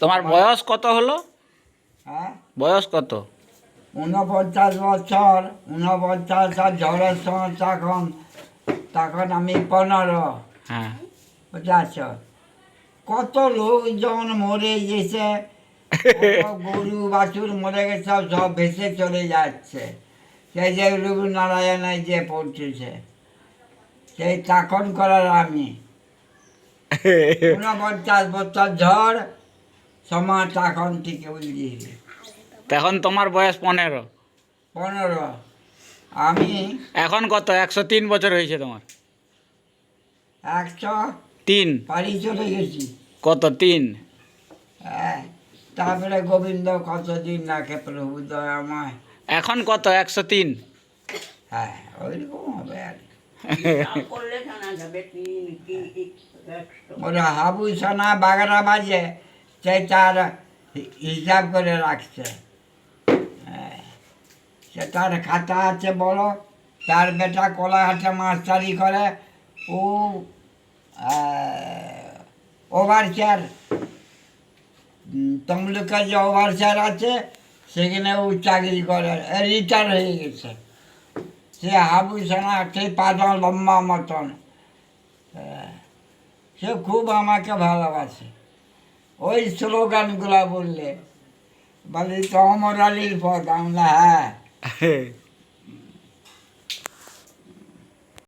তোমার বয়স কত হলো? হ্যাঁ, বয়স কত? 49 বছর। 49 আর ঝড়ের সময় তখন তখন আমি 15। হ্যাঁ। বুঝাচ্ছ? কত লোকজন মরে গেছে, কত গরু বাছুর মরে গেছে, সব সব ভেসে চলে যাচ্ছে। সেই যে রঘুনারায়ণের যে পড়তেছে, সেই তখন করার আমি 49 বছর ঝড় সময় তখন থেকে বুঝিয়েছে। তখন তোমার বয়স 15। 15। আমি এখন কত? 103 বছর হয়েছে তোমার। 100 3। পারি চলে গেছি। কত? 3। হ্যাঁ, তারপরে গোবিন্দ কতদিন রাখে প্রভু দয়াময়। এখন কত? 103। হ্যাঁ, ওইরকম হবে আর কি। ওরা হাবু সোনা বাগড়া বাজে, সে তার হিসাব করে রাখছে। হ্যাঁ, সে তার খাতা আছে বড়, তার বেটা কোলাঘাটে মাস্টারি করে, ও ওভারচার, তমলুকের যে ওভারচার আছে সেখানে ও চাকরি করে, রিটায়ার হয়ে গেছে। সে হাবু সোনা, সেই পাতা লম্বা মতন। সে খুব আমাকে ভালোবাসে। ওই স্লোগানগুলা বললে বলি তো অমর আলীর পথ, আমরা হ্যাঁ